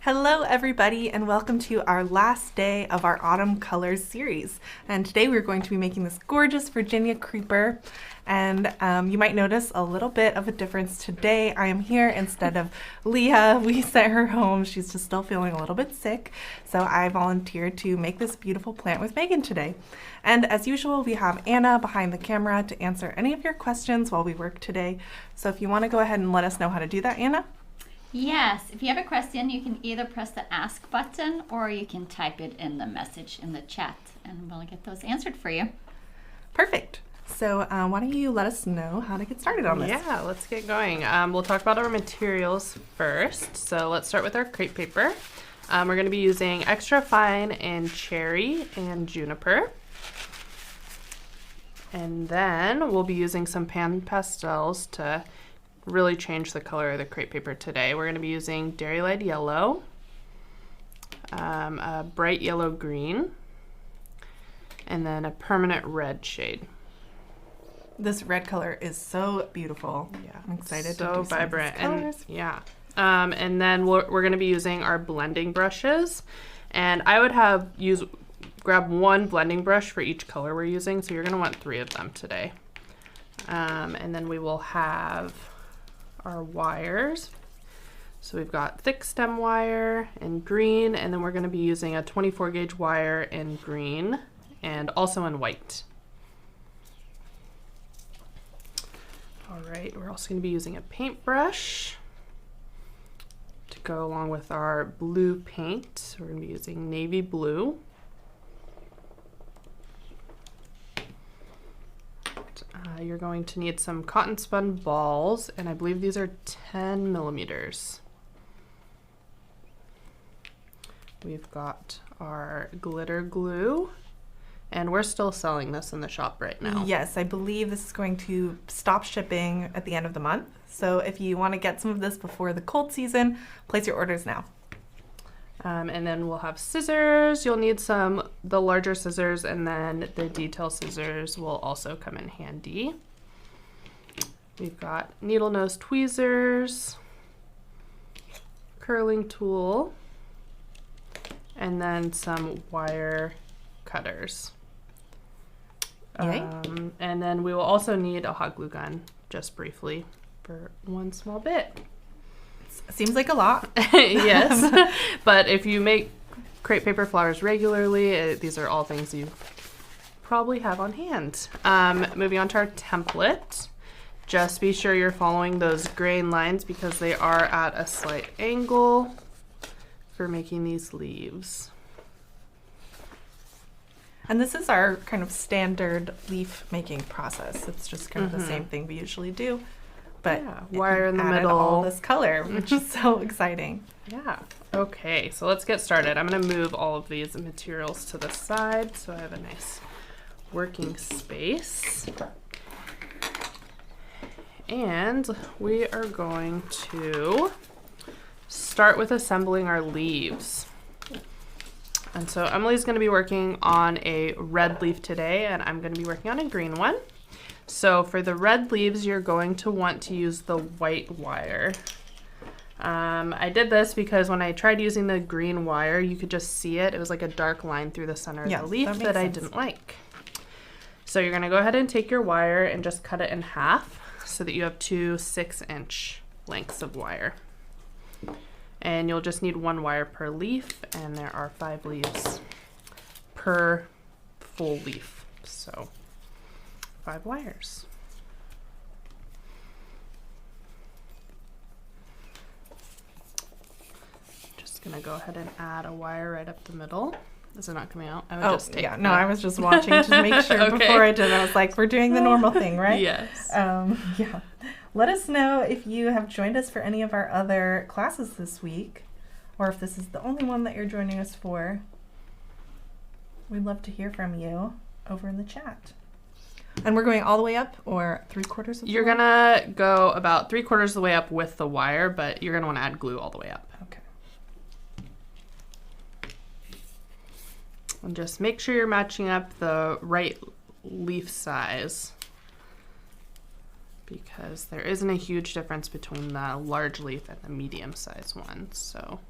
Hello everybody and welcome to our last day of our Autumn Colors series. And today we're going to be making this gorgeous Virginia creeper. And you might notice a little bit of a difference today. I am here instead of Leah. We sent her home. She's just still feeling a little bit sick. So I volunteered to make this beautiful plant with Megan today. And as usual, we have Anna behind the camera to answer any of your questions while we work today. So if you want to go ahead and let us know how to do that, Anna. Yes, if you have a question, you can either press the ask button or you can type it in the message in the chat and we'll get those answered for you. Perfect. So why don't you let us know how to get started on this? Yeah, let's get going. We'll talk about our materials first. So let's start with our crepe paper. We're going to be using extra fine and cherry and juniper. And then we'll be using some PanPastels to really change the color of the crepe paper today. We're going to be using Dairy Light Yellow, a bright yellow green, and then a permanent red shade. This red color is so beautiful. Yeah, I'm excited so to do vibrant. some of these colors. And yeah, and then we're going to be using our blending brushes, and I would grab one blending brush for each color we're using, so you're going to want 3 of them today. And then we will have our wires. So we've got thick stem wire in green, and then we're going to be using a 24 gauge wire in green and also in white. All right, we're also going to be using a paintbrush to go along with our blue paint. So we're going to be using navy blue. You're going to need some cotton spun balls, and I believe these are 10 millimeters. We've got our glitter glue, and we're still selling this in the shop right now. Yes, I believe this is going to stop shipping at the end of the month. So if you want to get some of this before the cold season, place your orders now. And then we'll have scissors. You'll need the larger scissors, and then the detail scissors will also come in handy. We've got needle nose tweezers, curling tool, and then some wire cutters. And then we will also need a hot glue gun, just briefly, for one small bit. Seems like a lot. Yes, but if you make crepe paper flowers regularly, these are all things you probably have on hand. Moving on to our template, just be sure you're following those grain lines because they are at a slight angle for making these leaves. And this is our kind of standard leaf making process. It's just kind of the same thing we usually do. But yeah, wire in the added middle. all this color, which is so exciting. Yeah. Okay, so let's get started. I'm going to move all of these materials to the side so I have a nice working space. And we are going to start with assembling our leaves. And so Emily's going to be working on a red leaf today, and I'm going to be working on a green one. So for the red leaves, you're going to want to use the white wire. I did this because when I tried using the green wire, you could just see it. It was like a dark line through the center of the leaf that I didn't like. So you're going to go ahead and take your wire and just cut it in half so that you have 2 6-inch lengths of wire. And you'll just need 1 wire per leaf, and there are 5 leaves per full leaf. So 5 wires. Just gonna go ahead and add a wire right up the middle. Is it not coming out? I would just take yeah. No, I was just watching to make sure before I did. I was like, we're doing the normal thing, right? Yes. Yeah. Let us know if you have joined us for any of our other classes this week, or if this is the only one that you're joining us for. We'd love to hear from you over in the chat. And we're going all the way up, or 3/4 of the way? You're gonna go about 3/4 of the way up with the wire, but you're gonna want to add glue all the way up. Okay. And just make sure you're matching up the right leaf size, because there isn't a huge difference between the large leaf and the medium sized one. So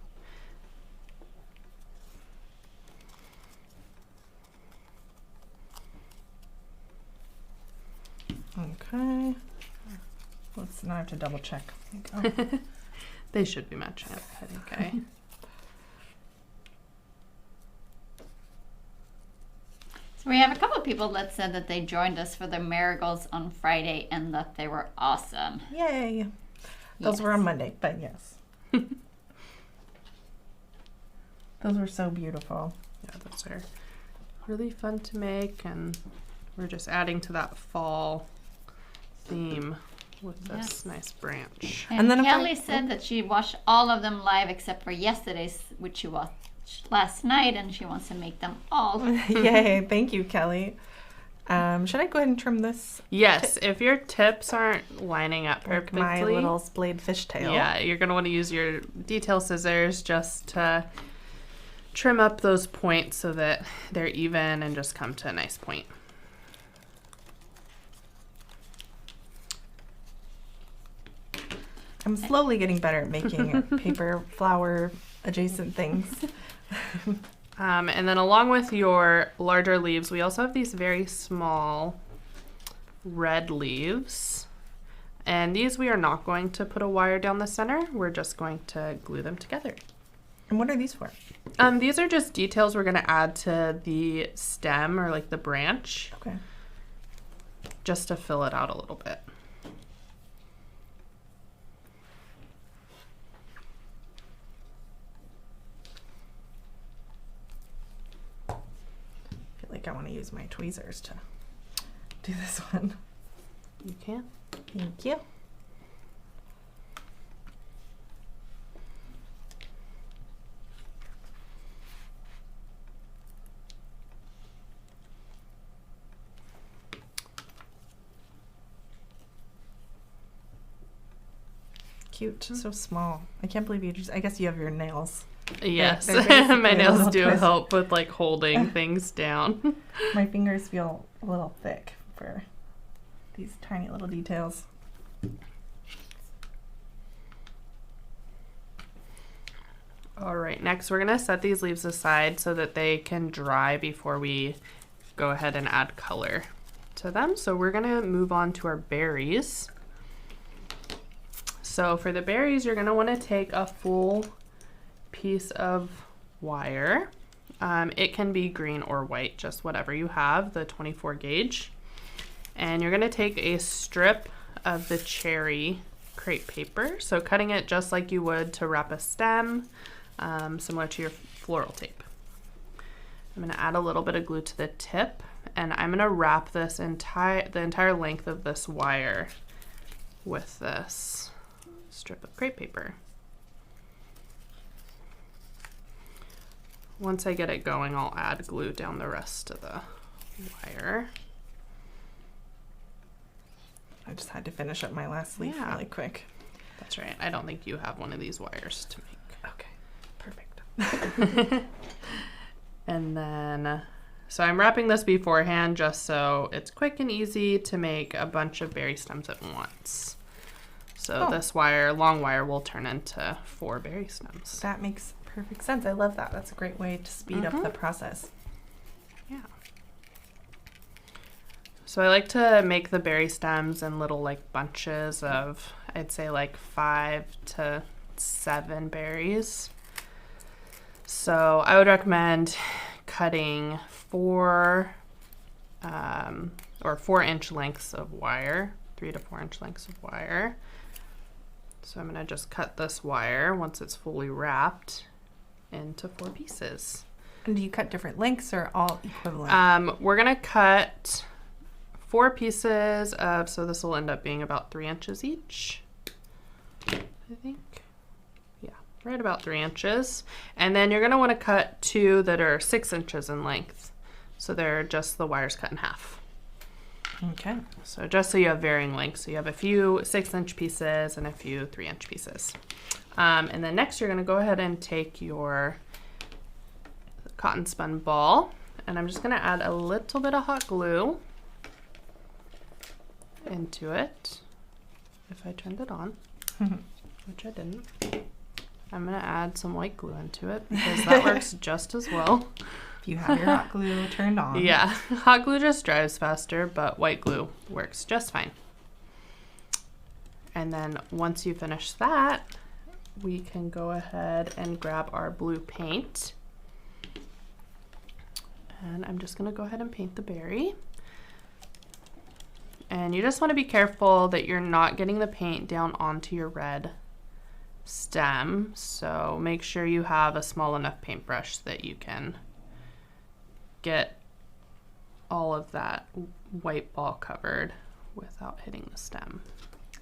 Okay. Let's now have to double check. Oh. They should be matching up. I think. Okay. So we have a couple of people that said that they joined us for the marigolds on Friday and that they were awesome. Yay. Those were on Monday, but yes. Those were so beautiful. Yeah, those are really fun to make, and we're just adding to that fall theme with this nice branch. And then Kelly said that she watched all of them live except for yesterday's, which she watched last night, and she wants to make them all. Yay, thank you, Kelly. Should I go ahead and trim this? Yes, if your tips aren't lining up Like perfectly, my little splayed fishtail. yeah, you're going to want to use your detail scissors just to trim up those points so that they're even and just come to a nice point. I'm slowly getting better at making paper flower adjacent things. And then along with your larger leaves, we also have these very small red leaves. And these we are not going to put a wire down the center. We're just going to glue them together. And what are these for? These are just details we're going to add to the stem or like the branch, Okay. just to fill it out a little bit. I feel like I want to use my tweezers to do this one. You can. Thank you. Cute, so small. I can't believe you I guess you have your nails. Yes, they're basically my a nails little do twist. help with like holding things down. My fingers feel a little thick for these tiny little details. All right, next we're gonna set these leaves aside so that they can dry before we go ahead and add color to them. So we're gonna move on to our berries. So for the berries, you're gonna wanna take a full piece of wire. It can be green or white, just whatever you have, the 24 gauge. And you're gonna take a strip of the cherry crepe paper. So cutting it just like you would to wrap a stem, similar to your floral tape. I'm gonna add a little bit of glue to the tip, and I'm gonna wrap this the entire length of this wire with this strip of crepe paper. Once I get it going, I'll add glue down the rest of the wire. I just had to finish up my last leaf really quick. That's right. I don't think you have one of these wires to make. Okay, perfect. And then, so I'm wrapping this beforehand just so it's quick and easy to make a bunch of berry stems at once. So this wire, long wire, will turn into 4 berry stems. That makes perfect sense. I love that. That's a great way to speed up the process. Yeah. So I like to make the berry stems in little like bunches of, I'd say like 5 to 7 berries. So I would recommend cutting 4 or 4-inch lengths of wire, 3 to 4-inch lengths of wire. So I'm gonna just cut this wire once it's fully wrapped into 4 pieces. And do you cut different lengths or all equivalent? We're gonna cut 4 pieces of, so this will end up being about 3 inches each, I think. Yeah, right about 3 inches. And then you're gonna wanna cut 2 that are 6 inches in length. So they're just the wires cut in half. Okay. So just so you have varying lengths. So you have a few 6-inch pieces and a few 3-inch pieces. And then next you're gonna go ahead and take your cotton spun ball, and I'm just gonna add a little bit of hot glue into it. If I turned it on, which I didn't, I'm gonna add some white glue into it because that works just as well. If you have your hot glue turned on. Yeah, hot glue just dries faster, but white glue works just fine. And then once you finish that, we can go ahead and grab our blue paint. And I'm just gonna go ahead and paint the berry. And you just wanna be careful that you're not getting the paint down onto your red stem. So make sure you have a small enough paintbrush that you can get all of that white ball covered without hitting the stem.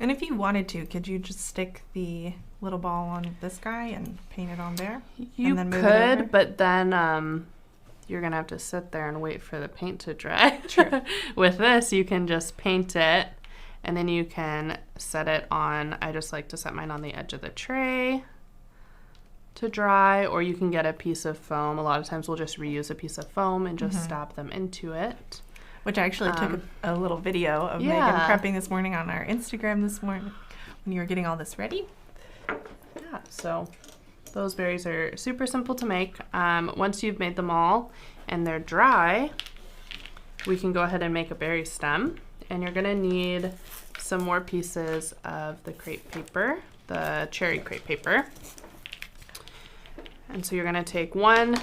And if you wanted to, could you just stick the little ball on this guy and paint it on there? You and then move it over? could, but then you're gonna have to sit there and wait for the paint to dry. True. With this, you can just paint it, and then you can set it on, I just like to set mine on the edge of the tray to dry, or you can get a piece of foam. A lot of times we'll just reuse a piece of foam and just stab them into it. Which I actually took a little video of Megan prepping this morning on our Instagram this morning when you were getting all this ready. Yeah, so those berries are super simple to make. Once you've made them all and they're dry, we can go ahead and make a berry stem. And you're gonna need some more pieces of the crepe paper, the cherry crepe paper. And so you're gonna take one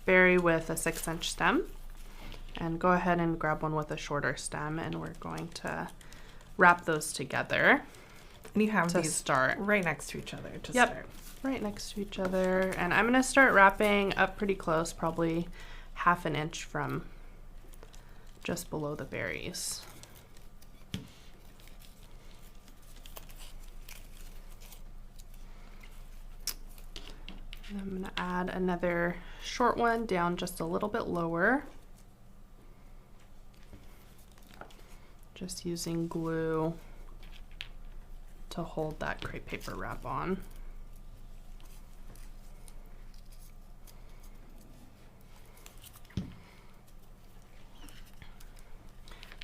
berry with a 6-inch stem and go ahead and grab one with a shorter stem, and we're going to wrap those together. And you have to these start right next to each other to Yep. start. Right next to each other. And I'm gonna start wrapping up pretty close, probably 1/2 inch from just below the berries. And I'm gonna add another short one down just a little bit lower. Just using glue to hold that crepe paper wrap on.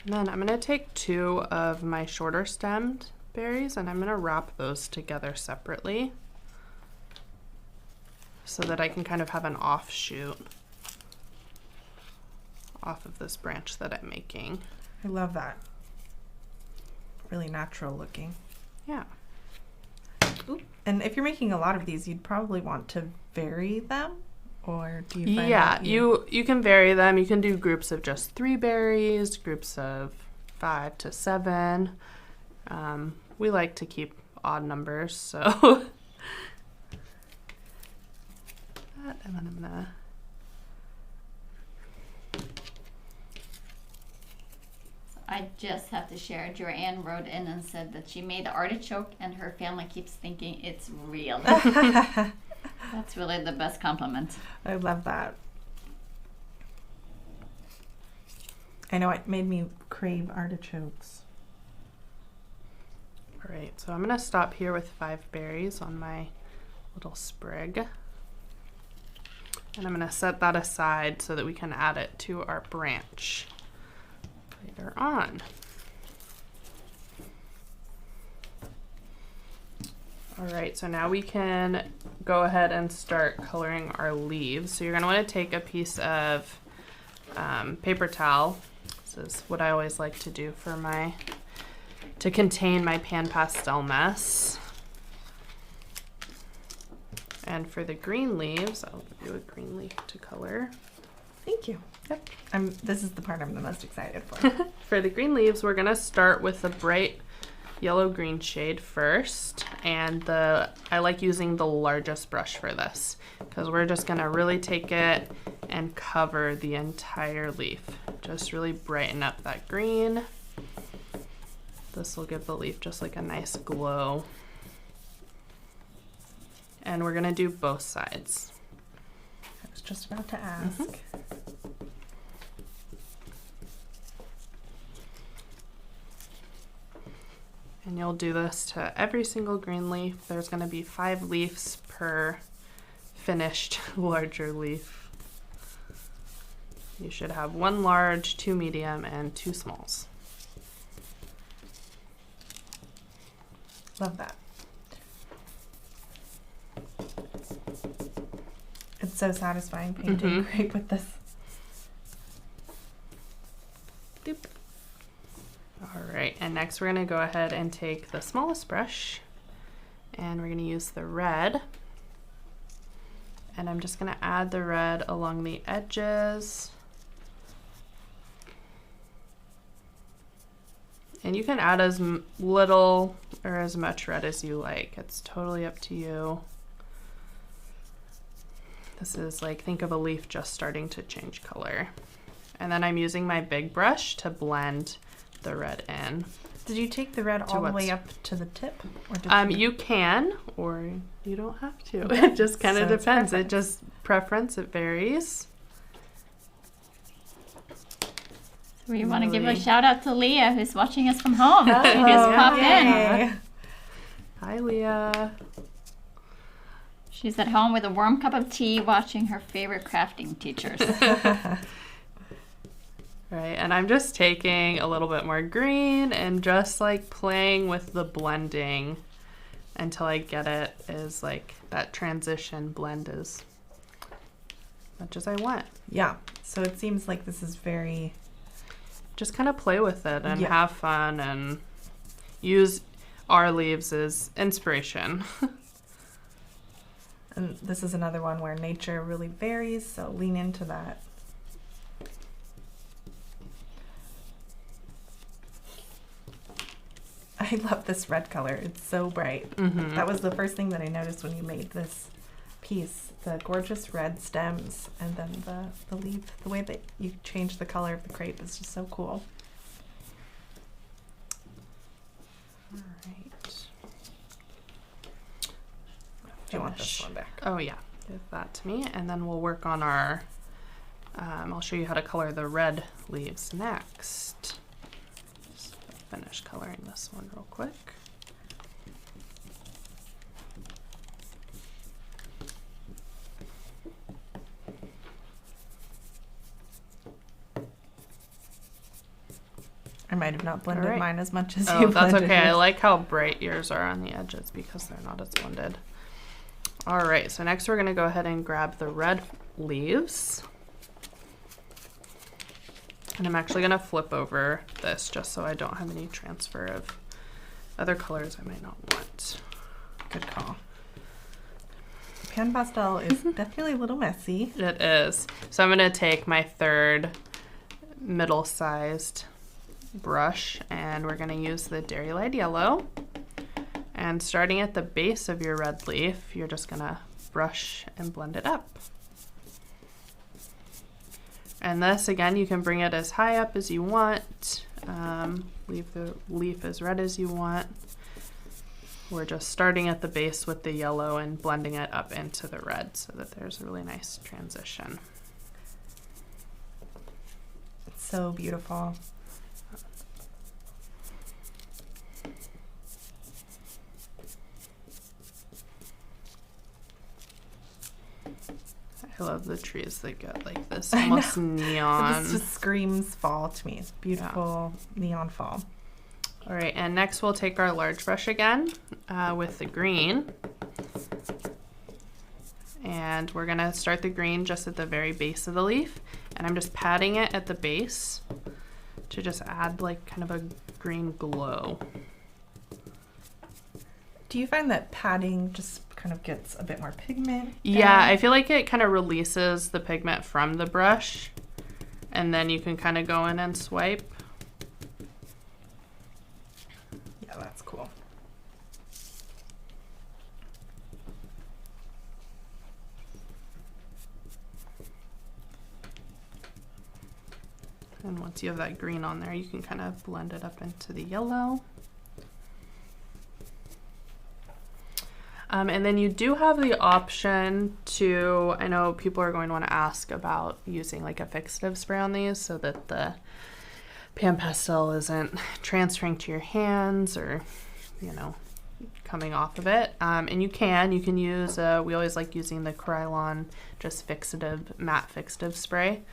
And then I'm going to take 2 of my shorter stemmed berries and I'm going to wrap those together separately so that I can kind of have an offshoot off of this branch that I'm making. I love that. Really natural looking. Yeah. Ooh. And if you're making a lot of these, you'd probably want to vary them, or do you find Yeah, that you can vary them. You can do groups of just 3 berries, groups of 5 to 7. We like to keep odd numbers, so that, and then I'm gonna I just have to share. Joanne wrote in and said that she made the artichoke and her family keeps thinking it's real. That's really the best compliment. I love that. I know it made me crave artichokes. All right, so I'm gonna stop here with 5 berries on my little sprig. And I'm gonna set that aside so that we can add it to our branch later on. All right, so now we can go ahead and start coloring our leaves. So you're gonna wanna take a piece of paper towel. This is what I always like to do for to contain my PanPastel mess. And for the green leaves, I'll give you a green leaf to color. Thank you. Yep. This is the part I'm the most excited for. For the green leaves, we're gonna start with the bright yellow-green shade first. And I like using the largest brush for this because we're just gonna really take it and cover the entire leaf. Just really brighten up that green. This will give the leaf just like a nice glow. And we're gonna do both sides. I was just about to ask. And you'll do this to every single green leaf. There's gonna be 5 leaves per finished larger leaf. You should have 1 large, 2 medium, and 2 smalls. Love that. It's so satisfying painting crepe with this. Doop. All right, and next we're gonna go ahead and take the smallest brush and we're gonna use the red. And I'm just gonna add the red along the edges. And you can add as little or as much red as you like. It's totally up to you. This is like, think of a leaf just starting to change color. And then I'm using my big brush to blend the red in. Did you take the red all the way up to the tip? Or did you can, or you don't have to. It just kind of depends. It just preference, it varies. We want to give a shout out to Lia, who's watching us from home. She just popped in. Hi, Lia. She's at home with a warm cup of tea watching her favorite crafting teachers. Right, and I'm just taking a little bit more green and just like playing with the blending until I get it as like that transition blend as much as I want. Yeah, so it seems like this is very... Just kind of play with it and have fun and use our leaves as inspiration. And this is another one where nature really varies, so lean into that. I love this red color. It's so bright. Mm-hmm. That was the first thing that I noticed when you made this piece. The gorgeous red stems and then the leaf. The way that you change the color of the crepe is just so cool. All right. Do you want this one back? Oh yeah, give that to me. And then we'll work on our, I'll show you how to color the red leaves next. Just finish coloring this one real quick. I might have not blended mine as much as you blended. That's okay. I like how bright yours are on the edges because they're not as blended. All right, so next we're gonna go ahead and grab the red leaves. And I'm actually gonna flip over this just so I don't have any transfer of other colors I might not want. Good call. PanPastel is definitely a little messy. It is. So I'm gonna take my third middle-sized brush and we're going to use the Dairy Light Yellow, and starting at the base of your red leaf you're just going to brush and blend it up. And this again, you can bring it as high up as you want, leave the leaf as red as you want. We're just starting at the base with the yellow and blending it up into the red so that there's a really nice transition. It's so beautiful. I love the trees that get like this almost neon. This just screams fall to me. It's beautiful neon fall. All right, and next we'll take our large brush again with the green. And we're gonna start the green just at the very base of the leaf. And I'm just patting it at the base to just add like kind of a green glow. Do you find that patting just kind of gets a bit more pigment? Yeah, I feel like it kind of releases the pigment from the brush and then you can kind of go in and swipe. Yeah, that's cool. And once you have that green on there, you can kind of blend it up into the yellow. And then you do have the option to, I know people are going to want to ask about using like a fixative spray on these so that the PanPastel isn't transferring to your hands or, you know, coming off of it. And you can use, we always like using the Krylon just fixative, matte fixative spray.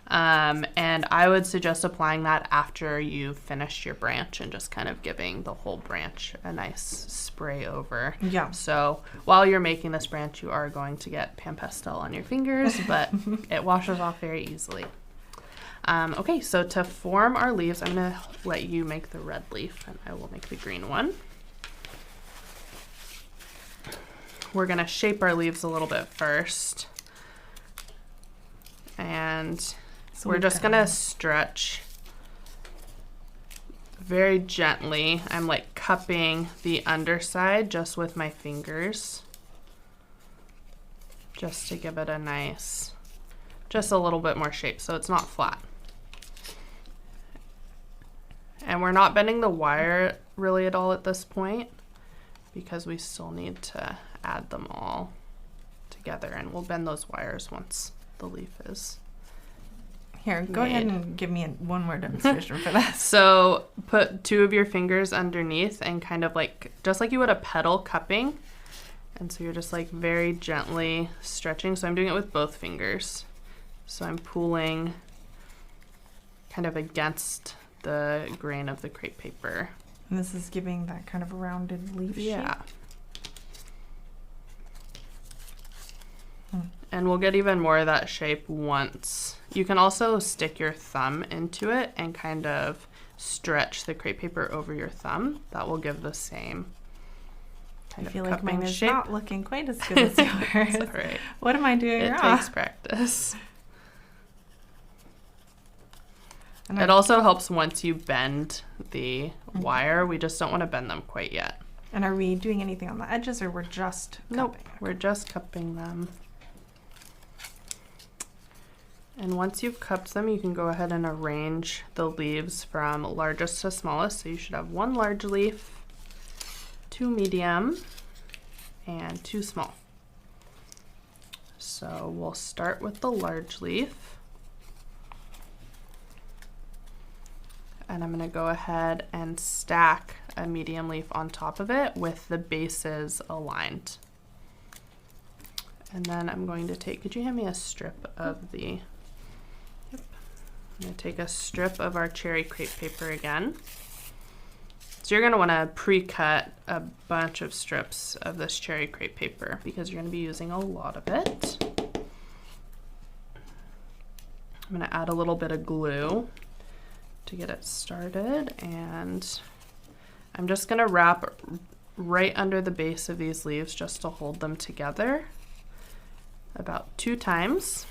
And I would suggest applying that after you've finished your branch and just kind of giving the whole branch a nice spray over. Yeah. So while you're making this branch, you are going to get PanPastel on your fingers, but it washes off very easily. Okay, so to form our leaves, I'm gonna let you make the red leaf and I will make the green one. We're gonna shape our leaves a little bit first. And so we're just gonna stretch very gently. I'm like cupping the underside just with my fingers, just to give it a nice, just a little bit more shape so it's not flat. And we're not bending the wire really at all at this point because we still need to add them all together, and we'll bend those wires once the leaf is Here, go ahead and give me one more demonstration for that. So put 2 of your fingers underneath and kind of like, just like you would a petal cupping. And so you're just like very gently stretching. So I'm doing it with both fingers. So I'm pulling kind of against the grain of the crepe paper. And this is giving that kind of rounded leaf shape. And we'll get even more of that shape once. You can also stick your thumb into it and kind of stretch the crepe paper over your thumb. That will give the same kind of I feel like mine is shape. not looking quite as good as yours. All right. What am I doing It wrong? takes practice. And It also helps once you bend the wire. We just don't want to bend them quite yet. And are we doing anything on the edges, or we're just cupping? Nope, we're just cupping them. And once you've cupped them, you can go ahead and arrange the leaves from largest to smallest. So you should have 1 large leaf, 2 medium, and 2 small. So we'll start with the large leaf. And I'm gonna go ahead and stack a medium leaf on top of it with the bases aligned. And then I'm going to take, could you hand me a strip of the, I'm gonna take a strip of our cherry crepe paper again. So you're gonna wanna pre-cut a bunch of strips of this cherry crepe paper because you're gonna be using a lot of it. I'm gonna add a little bit of glue to get it started, and I'm just gonna wrap right under the base of these leaves just to hold them together about 2 times.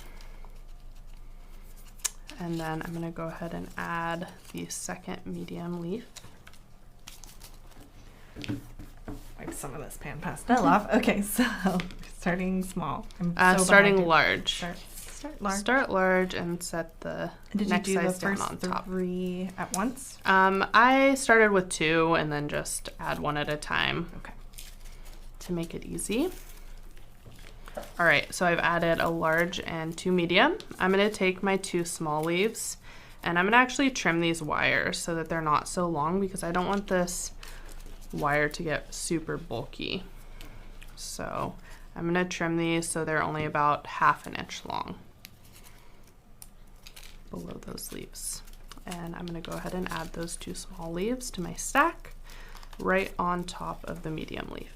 And then I'm gonna go ahead and add the second medium leaf. Wipe some of this PanPastel off. Okay, so starting small. Starting large. Start large. Start large and set the next size down on top. 3 at once? I started with 2 and then just add 1 at a time. Okay. To make it easy. All right, so I've added a large and 2 medium. I'm gonna take my 2 small leaves and I'm gonna actually trim these wires so that they're not so long because I don't want this wire to get super bulky. So I'm gonna trim these so they're only about 1/2 inch long below those leaves. And I'm gonna go ahead and add those 2 small leaves to my stack right on top of the medium leaf.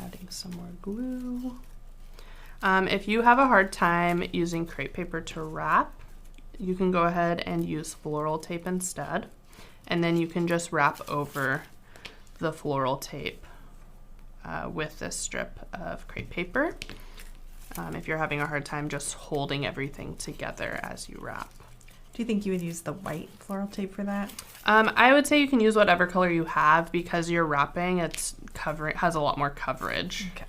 Adding some more glue. If you have a hard time using crepe paper to wrap, you can go ahead and use floral tape instead. And then you can just wrap over the floral tape with this strip of crepe paper. If you're having a hard time just holding everything together as you wrap. Do you think you would use the white floral tape for that? I would say you can use whatever color you have because you're wrapping, has a lot more coverage. Okay.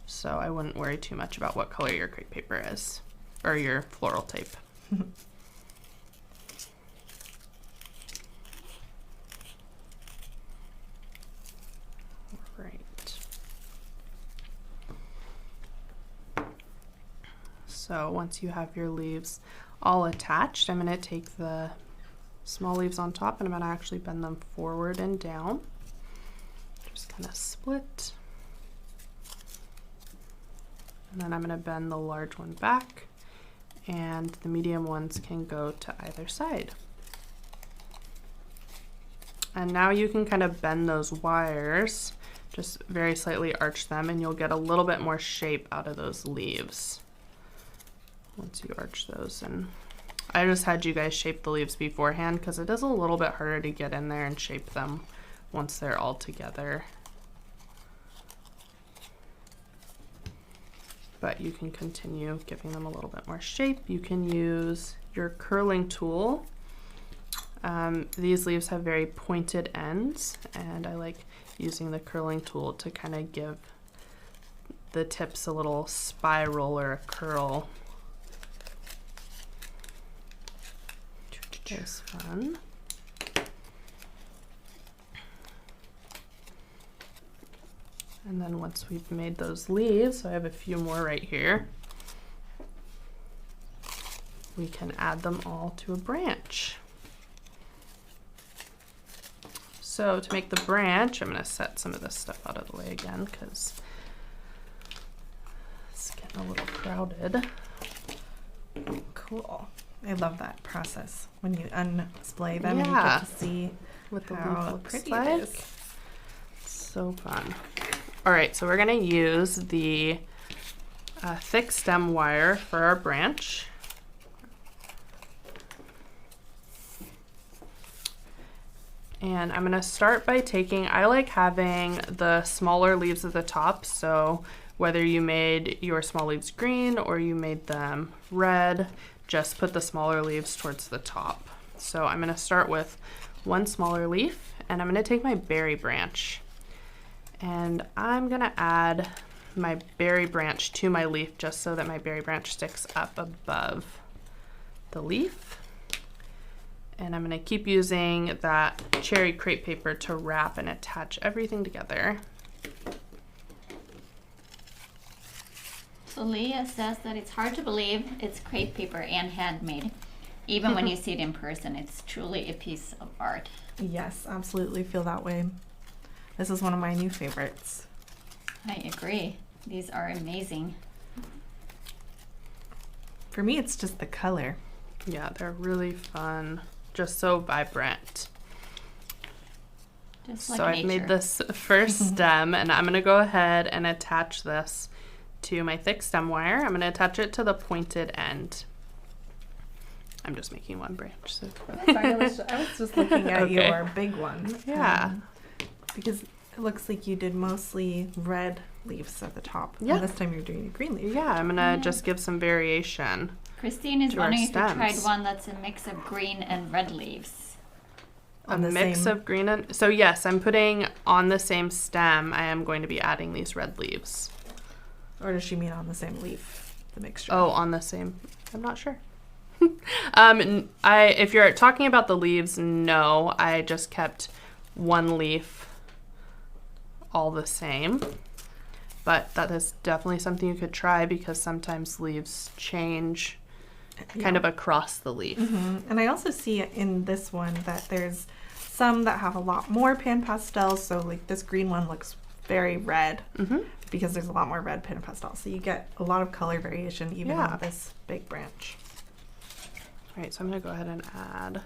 So I wouldn't worry too much about what color your crepe paper is, or your floral tape. Right. So once you have your leaves all attached, I'm going to take the small leaves on top and I'm going to actually bend them forward and down. Just kind of split. And then I'm going to bend the large one back and the medium ones can go to either side. And now you can kind of bend those wires Just very slightly arch them and you'll get a little bit more shape out of those leaves once you arch those. And I just had you guys shape the leaves beforehand because it is a little bit harder to get in there and shape them once they're all together. But you can continue giving them a little bit more shape. You can use your curling tool. These leaves have very pointed ends, and I like using the curling tool to kind of give the tips a little spiral or a curl. It's fun. And then once we've made those leaves, so I have a few more right here, we can add them all to a branch. So to make the branch, I'm going to set some of this stuff out of the way again because it's getting a little crowded. Cool. I love that process when you unsplay them and you Yeah. get to see What the how leaf looks pretty like. it is. So fun. All right, so we're going to use the thick stem wire for our branch. And I'm going to start by taking, I like having the smaller leaves at the top, so whether you made your small leaves green or you made them red, just put the smaller leaves towards the top. So I'm going to start with one smaller leaf, and I'm going to take my berry branch, and I'm going to add my berry branch to my leaf just so that my berry branch sticks up above the leaf. And I'm going to keep using that cherry crepe paper to wrap and attach everything together. So Leah says that it's hard to believe it's crepe paper and handmade. Even when you see it in person, it's truly a piece of art. Yes, absolutely feel that way. This is one of my new favorites. I agree. These are amazing. For me, it's just the color. Yeah, they're really fun. Just so vibrant. Just like So I've nature. made this first stem, and I'm going to go ahead and attach this to my thick stem wire. I'm going to attach it to the pointed end. I'm just making one branch. So. I was just looking at Okay. your big one. Yeah. Because it looks like you did mostly red leaves at the top. Yeah. And this time you're doing a green leaf. Yeah, I'm going to just give some variation. Christine is to our wondering if you tried stems. one that's a mix of green and red leaves. On A the mix same- of green and... So yes, I'm putting on the same stem, I am going to be adding these red leaves. Or does she mean on the same leaf, the mixture? Oh, on the same... I'm not sure. If you're talking about the leaves, no, I just kept one leaf all the same. But that is definitely something you could try because sometimes leaves change kind of across the leaf. And I also see in this one that there's some that have a lot more PanPastel. So like this green one looks very red because there's a lot more red PanPastel. So you get a lot of color variation even Yeah. on this big branch. All right, so I'm gonna go ahead and add.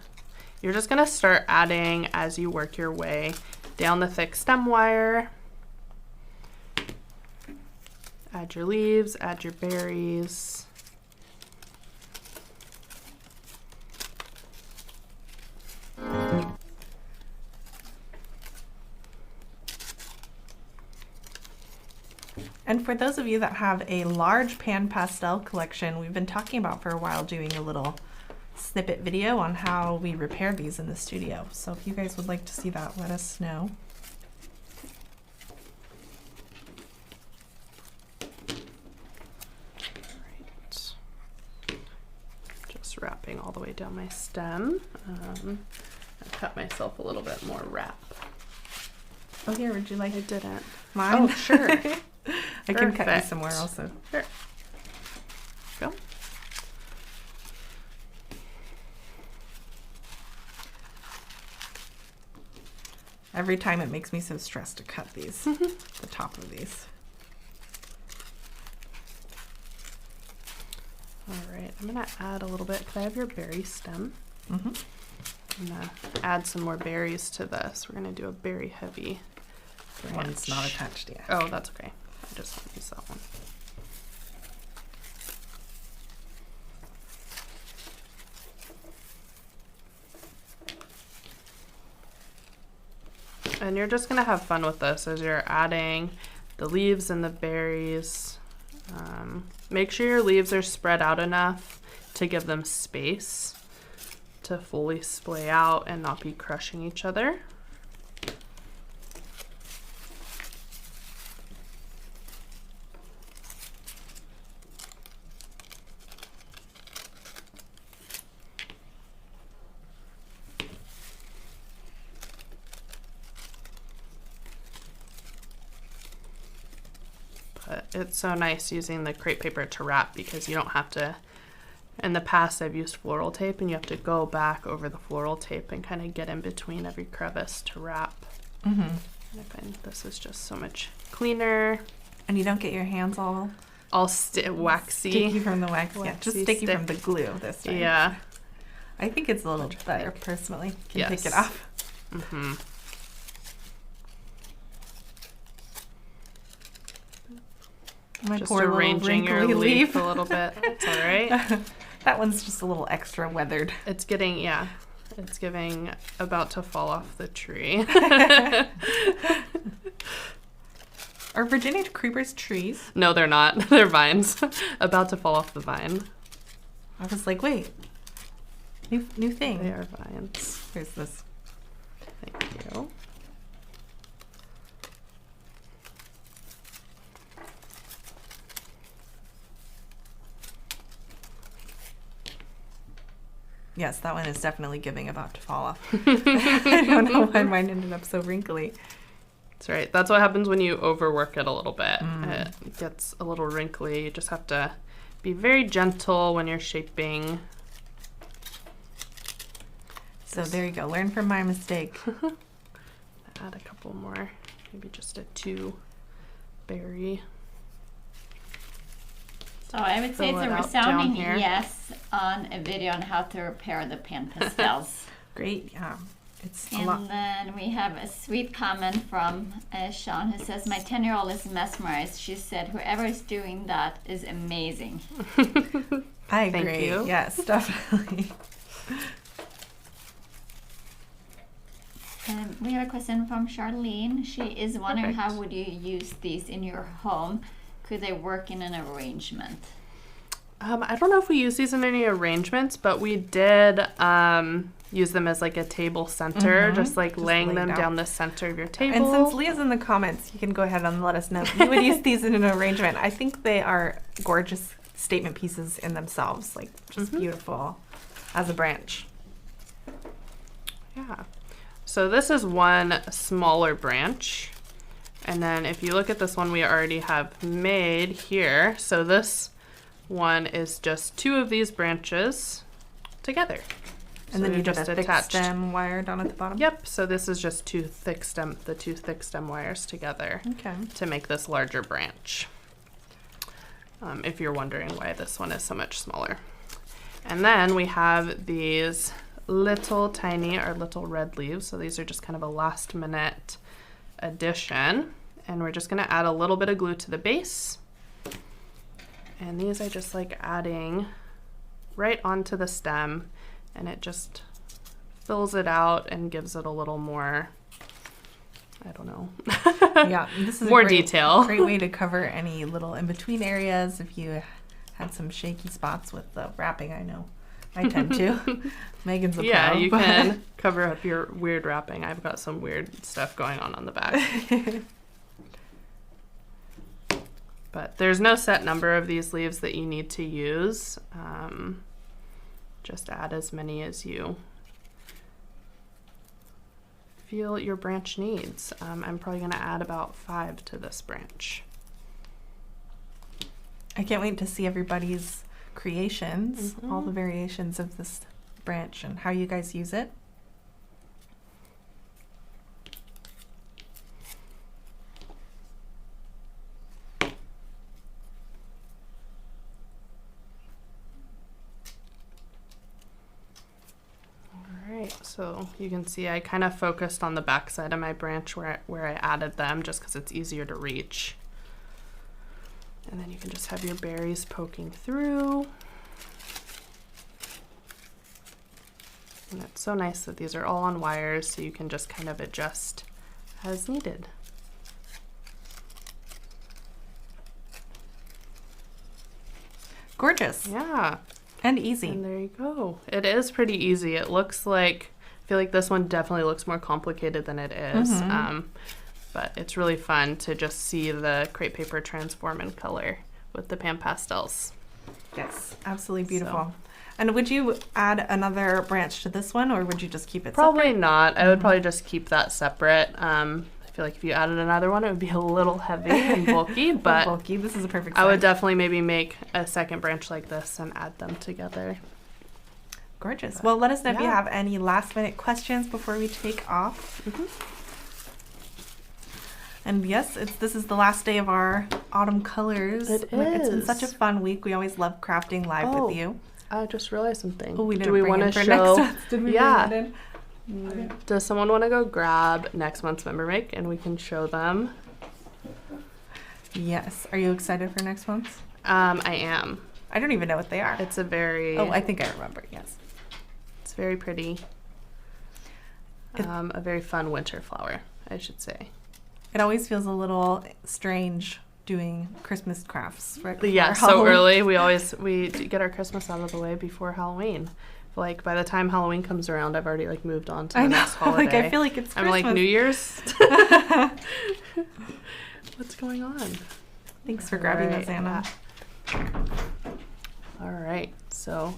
You're just gonna start adding as you work your way down the thick stem wire. Add your leaves, add your berries. And for those of you that have a large PanPastel collection, we've been talking about for a while doing a little snippet video on how we repair these in the studio. So if you guys would like to see that, let us know. Right. Just wrapping all the way down my stem. I cut myself a little bit more wrap. Oh, here, would you like I didn't. mine? Oh, sure. I can cut you Perfect. somewhere also. Sure. Go. Every time it makes me so stressed to cut these, the top of these. All right, I'm gonna add a little bit. Can I have your berry stem? Mm-hmm. I'm gonna add some more berries to this. We're gonna do a berry heavy One's not attached yet. Oh, that's okay. I just want to use that one. And you're just gonna have fun with this as you're adding the leaves and the berries. Make sure your leaves are spread out enough to give them space to fully splay out and not be crushing each other. But it's so nice using the crepe paper to wrap because you don't have to. In the past, I've used floral tape, and you have to go back over the floral tape and kind of get in between every crevice to wrap. Mm-hmm. And I find this is just so much cleaner. And you don't get your hands all Waxy. sticky from the wax. Yeah, just Waxy sticky stick. from the glue this time. Yeah. I think it's a little better, personally. Can Yes. take it off. Mm-hmm. My Just poor little arranging your wrinkly leaf leaf. a little bit. It's all right. That one's just a little extra weathered. It's getting, yeah. It's giving about to fall off the tree. Are Virginia creepers trees? No, they're not. They're vines. About to fall off the vine. I was like, wait. New thing. They are vines. Here's this. Thank you. Yes, that one is definitely giving about to fall off. I don't know why mine ended up so wrinkly. That's right. That's what happens when you overwork it a little bit. It gets a little wrinkly. You just have to be very gentle when you're shaping. So there you go. Learn from my mistake. Add a couple more. Maybe just a 2 berry. So I would say Fill it's it a out down resounding here. yes on a video on how to repair the PanPastels. Great. Yeah. It's a And lot. then we have a sweet comment from Sean who says, my 10-year-old is mesmerized. She said, whoever is doing that is amazing. I Thank agree. you. Yes, definitely. We have a question from Charlene. She is wondering, Perfect. how would you use these in your home? Could they work in an arrangement? I don't know if we use these in any arrangements, but we did use them as like a table center, just laying laid them out. down the center of your table. And since Leah's in the comments, you can go ahead and let us know if you would use these in an arrangement. I think they are gorgeous statement pieces in themselves, like just beautiful as a branch. Yeah. So this is one smaller branch. And then if you look at this one we already have made here, so this one is just 2 of these branches together. And then they're you just a thick attached. stem wire down at the bottom? Yep, so this is just the 2 thick stem wires together Okay. to make this larger branch. If you're wondering why this one is so much smaller. And then we have these little red leaves. So these are just kind of a last minute addition. And we're just gonna add a little bit of glue to the base. And these I just like adding right onto the stem, and it just fills it out and gives it a little more, I don't know. Yeah, this is More a great, detail. great way to cover any little in-between areas if you had some shaky spots with the wrapping. I know I tend to. Megan's a Yeah, pro, you but- can cover up your weird wrapping. I've got some weird stuff going on the back. But there's no set number of these leaves that you need to use. Just add as many as you feel your branch needs. I'm probably going to add about 5 to this branch. I can't wait to see everybody's creations, all the variations of this branch and how you guys use it. All right, so So you can see I kind of focused on the back side of my branch where I added them just because it's easier to reach. And then you can just have your berries poking through. And it's so nice that these are all on wires, so you can just kind of adjust as needed. Gorgeous. Yeah. And easy. And there you go. It is pretty easy. It looks like, I feel like this one definitely looks more complicated than it is. But it's really fun to just see the crepe paper transform in color with the PanPastels. Yes, absolutely beautiful. So. And would you add another branch to this one, or would you just keep it Probably separate? not. I would probably just keep that separate. I feel like if you added another one, it would be a little heavy and bulky, but bulky. This is a perfect I size. would definitely maybe make a second branch like this and add them together. Gorgeous. But, Well, let us know if you yeah. have any last minute questions before we take off. And yes, this is the last day of our autumn colors. It It's been is. such a fun week. We always love crafting live with you. I just realized something. Oh, we didn't Do we bring want in to for show? next month. Did we Yeah. bring that in? Okay. Does someone want to go grab next month's member make and we can show them? Yes. Are you excited for next month? I am. I don't even know what they are. It's a very. Oh, I think I remember. Yes. It's very pretty. A very fun winter flower, I should say. It always feels a little strange doing Christmas crafts, right? Yeah, before so Halloween. early. We get our Christmas out of the way before Halloween. Like by the time Halloween comes around, I've already like moved on to the I know. next holiday. Like I feel like it's I'm Christmas. like New Year's. What's going on? Thanks for grabbing those, Anna. All right, so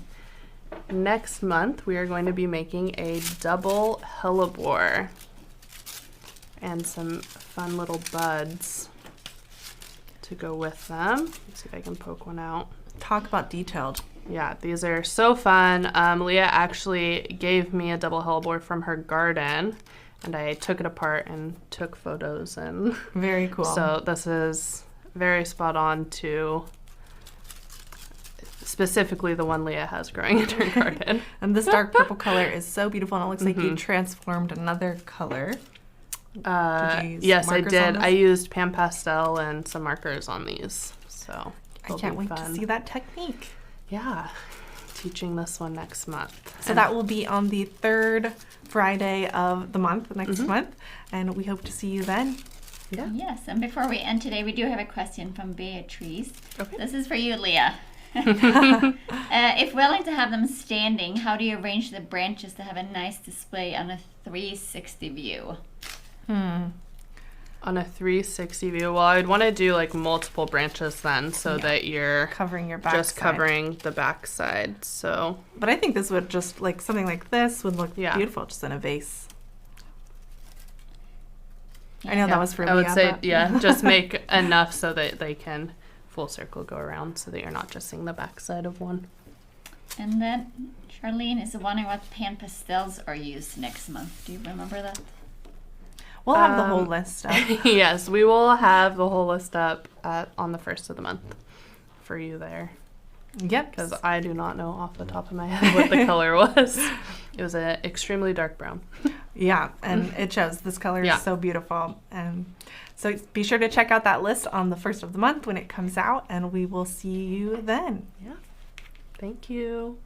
next month we are going to be making a double hellebore and some fun little buds to go with them. Let's see if I can poke one out. Talk about detailed. Yeah, these are so fun. Leah actually gave me a double hellebore from her garden, and I took it apart and took photos. And Very cool. so this is very spot on to specifically the one Leah has growing in her garden. And this dark purple color is so beautiful, and it looks like you transformed another color. Did you use Yes, I markers on did. this? I used PanPastel and some markers on these. So I it'll can't be wait to fun. see that technique. Yeah, teaching this one next month. So that will be on the third Friday of the month, next month, and we hope to see you then. Yeah. Yes, and before we end today, we do have a question from Beatrice. Okay. This is for you, Leah. If willing to have them standing, how do you arrange the branches to have a nice display on a 360 view? On a 360 view, well, I'd want to do like multiple branches then, so that you're Covering your back just side. covering the back side. So But I think this would just, like, something like this would look Yeah. beautiful just in a vase. I know that was for I would Leah, say, but- yeah, just make enough so that they can full circle go around, so that you're not just seeing the back side of one. And then Charlene is wondering what PanPastels are used next month. Do you remember that? We'll have the whole list up. Yes, we will have the whole list up on the 1st of the month for you there. Yep. Because I do not know off the top of my head what the color was. It was an extremely dark brown. Yeah, and it shows. This color Yeah. is so beautiful. So be sure to check out that list on the 1st of the month when it comes out, and we will see you then. Yeah. Thank you.